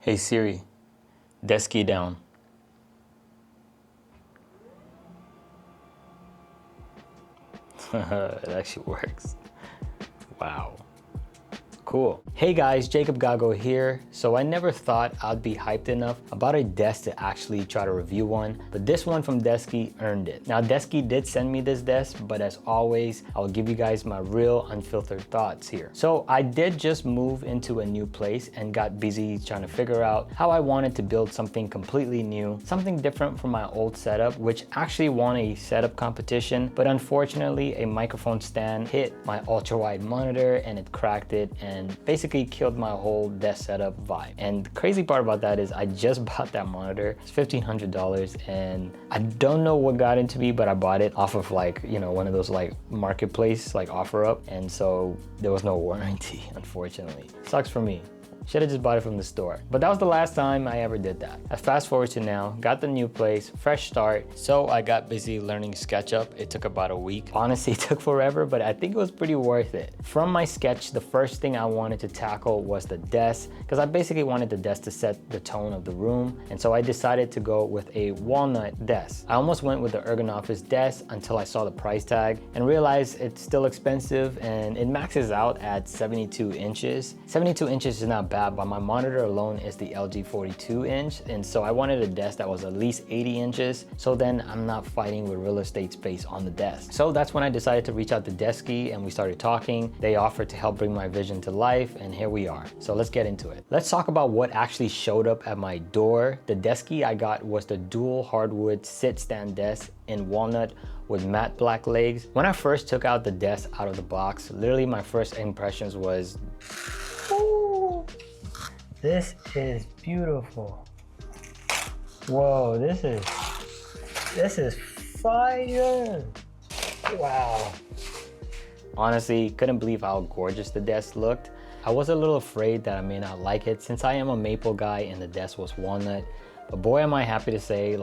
Hey Siri, Desky down. It actually works. Wow. Cool. Hey guys, Gago here. So I never thought I'd be hyped enough about a desk to actually try to review one, but this one from Desky earned it. Now Desky did send me this desk, but as always, I'll give you guys my real unfiltered thoughts here. So I did just move into a new place and got busy trying to figure out how I wanted to build something completely new, something different from my old setup, which actually won a setup competition, but unfortunately a microphone stand hit my ultra wide monitor and it cracked it and basically killed my whole desk setup vibe. And the crazy part about that is I just bought that monitor. It's $1,500 and I don't know what got into me, but I bought it off of one of those marketplace offer up, and so there was no warranty, unfortunately. Sucks for me. Should have just bought it from the store. But that was the last time I ever did that. I fast forward to now, got the new place, fresh start. So I got busy learning SketchUp. It took about a week. Honestly, it took forever, but I think it was pretty worth it. From my sketch, the first thing I wanted to tackle was the desk, because I basically wanted the desk to set the tone of the room. And so I decided to go with a walnut desk. I almost went with the ergonomics desk until I saw the price tag and realized it's still expensive and it maxes out at 72 inches. 72 inches is not bad, but my monitor alone is the LG 42 inch, and so I wanted a desk that was at least 80 inches, so then I'm not fighting with real estate space on the desk. So that's when I decided to reach out to Desky and we started talking. They offered to help bring my vision to life, and here we are. So let's get into it. Let's talk about what actually showed up at my door. The Desky I got was the dual hardwood sit-stand desk in walnut with matte black legs. When I first took out the desk out of the box, literally my first impressions was, ooh, this is beautiful. Whoa, this is fire. Wow. Honestly, couldn't believe how gorgeous the desk looked. I was a little afraid that I may not like it since I am a maple guy and the desk was walnut, but boy am I happy to say,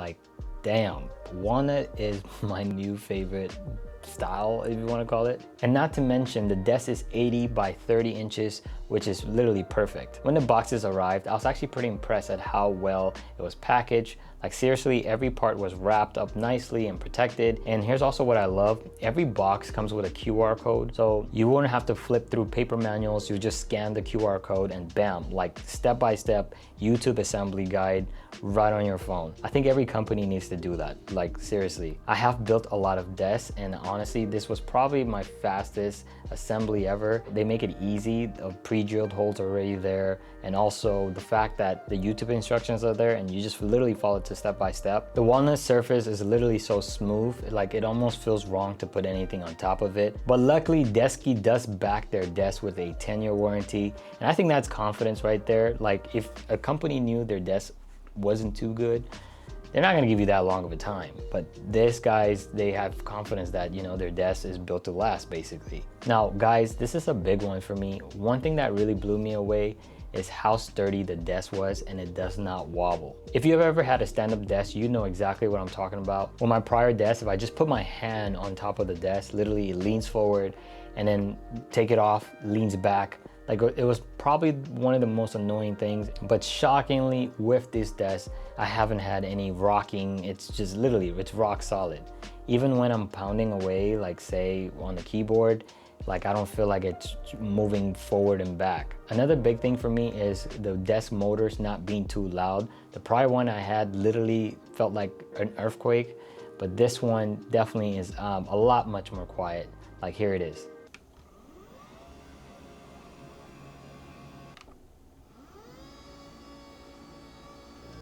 damn, walnut is my new favorite style, if you want to call it. And not to mention, the desk is 80 by 30 inches, which is literally perfect. When the boxes arrived, I was actually pretty impressed at how well it was packaged. Seriously, every part was wrapped up nicely and protected. And here's also what I love. Every box comes with a QR code, so you won't have to flip through paper manuals. You just scan the QR code and bam, step-by-step YouTube assembly guide right on your phone. I think every company needs to do that, seriously. I have built a lot of desks, and honestly, this was probably my fastest assembly ever. They make it easy. The pre-drilled holes are already there, and also the fact that the YouTube instructions are there and you just literally follow it step by step. The walnut surface is literally so smooth, it almost feels wrong to put anything on top of it. But luckily, Desky does back their desk with a 10-year warranty, and I think that's confidence right there. If a company knew their desk wasn't too good, they're not gonna give you that long of a time. But this, guys, they have confidence that, their desk is built to last, basically. Now, guys, this is a big one for me. One thing that really blew me away is how sturdy the desk was, and it does not wobble. If you've ever had a stand-up desk, you know exactly what I'm talking about. With my prior desk, if I just put my hand on top of the desk, literally it leans forward and then take it off, leans back. It was probably one of the most annoying things, but shockingly with this desk, I haven't had any rocking. It's just literally, it's rock solid. Even when I'm pounding away, say on the keyboard, I don't feel like it's moving forward and back. Another big thing for me is the desk motors not being too loud. The prior one I had literally felt like an earthquake, but this one definitely is a lot much more quiet. Here it is.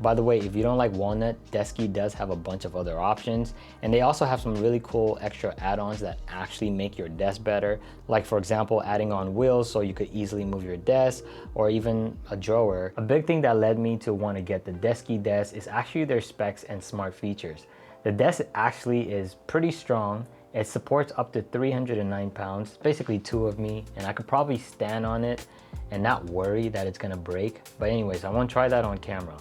By the way, if you don't like walnut, Desky does have a bunch of other options, and they also have some really cool extra add-ons that actually make your desk better. For example, adding on wheels so you could easily move your desk, or even a drawer. A big thing that led me to want to get the Desky desk is actually their specs and smart features. The desk actually is pretty strong. It supports up to 309 pounds, basically two of me, and I could probably stand on it and not worry that it's gonna break. But anyways, I want to try that on camera.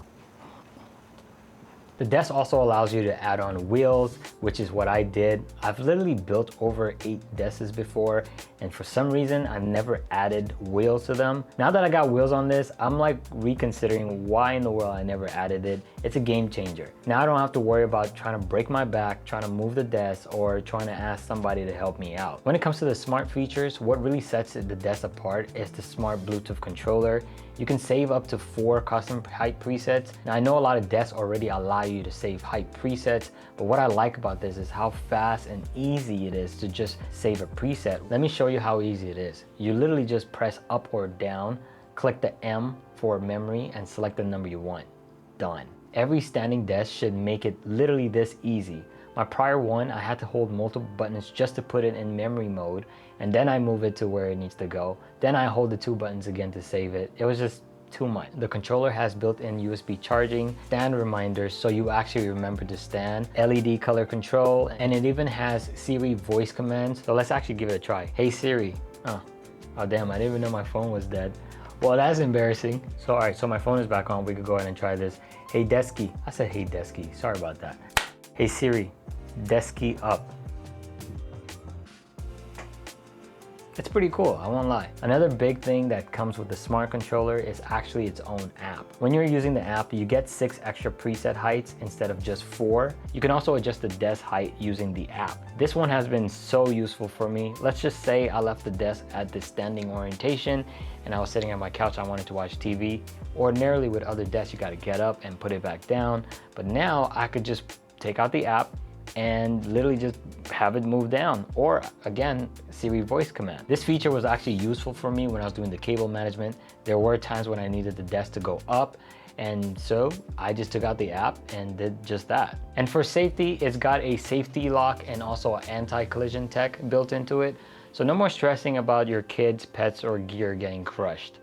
The desk also allows you to add on wheels, which is what I did. I've literally built over 8 desks before, and for some reason, I've never added wheels to them. Now that I got wheels on this, I'm like reconsidering why in the world I never added it. It's a game changer. Now I don't have to worry about trying to break my back, trying to move the desk, or trying to ask somebody to help me out. When it comes to the smart features, what really sets the desk apart is the smart Bluetooth controller. You can save up to 4 custom height presets. Now I know a lot of desks already allow you to save height presets, but what I like about this is how fast and easy it is to just save a preset. Let me show you how easy it is. You literally just press up or down, click the M for memory, and select the number you want. Done. Every standing desk should make it literally this easy. My prior one, I had to hold multiple buttons just to put it in memory mode, and then I move it to where it needs to go. Then I hold the 2 buttons again to save it. It was just too much. The controller has built-in USB charging, stand reminders so you actually remember to stand, LED color control, and it even has Siri voice commands. So let's actually give it a try. Hey Siri. Oh damn, I didn't even know my phone was dead. Well, that's embarrassing. So all right, so my phone is back on. We could go ahead and try this. Hey Desky. I said hey Desky, sorry about that. Hey Siri, Desky up. It's pretty cool, I won't lie. Another big thing that comes with the smart controller is actually its own app. When you're using the app, you get 6 extra preset heights instead of just 4. You can also adjust the desk height using the app. This one has been so useful for me. Let's just say I left the desk at the standing orientation and I was sitting on my couch, I wanted to watch TV. Ordinarily with other desks, you gotta get up and put it back down. But now I could just take out the app and literally just have it move down, or again, Siri voice command. This feature was actually useful for me when I was doing the cable management. There were times when I needed the desk to go up, and so I just took out the app and did just that. And for safety, it's got a safety lock and also an anti-collision tech built into it. So no more stressing about your kids, pets, or gear getting crushed.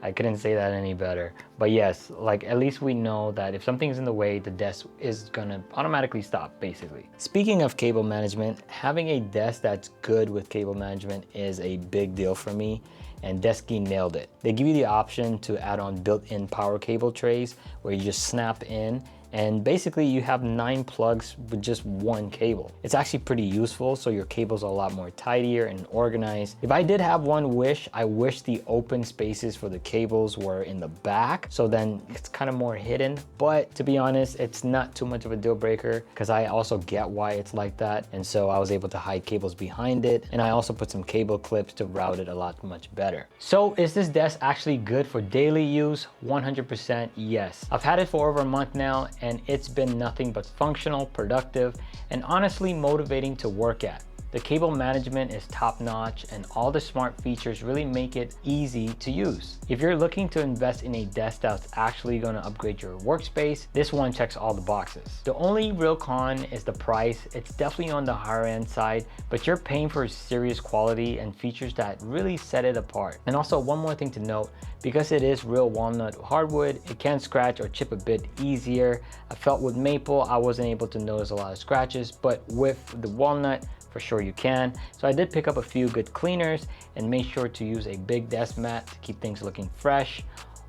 I couldn't say that any better. But yes, like at least we know that if something's in the way, the desk is gonna automatically stop, basically. Speaking of cable management, having a desk that's good with cable management is a big deal for me, and Desky nailed it. They give you the option to add on built-in power cable trays where you just snap in, and basically you have 9 plugs with just 1 cable. It's actually pretty useful, so your cables are a lot more tidier and organized. If I did have one wish, I wish the open spaces for the cables were in the back, so then it's kind of more hidden. But to be honest, it's not too much of a deal breaker because I also get why it's like that. And so I was able to hide cables behind it, and I also put some cable clips to route it a lot much better. So is this desk actually good for daily use? 100% yes. I've had it for over a month now, and it's been nothing but functional, productive, and honestly motivating to work at. The cable management is top-notch, and all the smart features really make it easy to use. If you're looking to invest in a desk that's actually going to upgrade your workspace, this one checks all the boxes. The only real con is the price. It's definitely on the higher end side, but you're paying for serious quality and features that really set it apart. And also one more thing to note, because it is real walnut hardwood, it can scratch or chip a bit easier. I felt with maple, I wasn't able to notice a lot of scratches, but with the walnut, for sure you can. So I did pick up a few good cleaners and made sure to use a big desk mat to keep things looking fresh.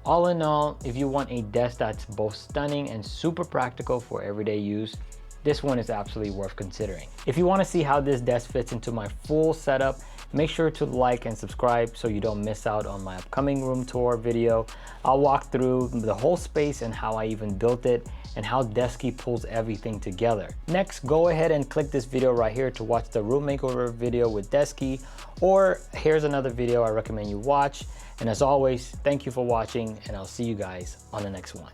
All in all, if you want a desk that's both stunning and super practical for everyday use, this one is absolutely worth considering. If you want to see how this desk fits into my full setup, make sure to like and subscribe so you don't miss out on my upcoming room tour video. I'll walk through the whole space and how I even built it and how Desky pulls everything together. Next, go ahead and click this video right here to watch the room makeover video with Desky, or here's another video I recommend you watch. And as always, thank you for watching, and I'll see you guys on the next one.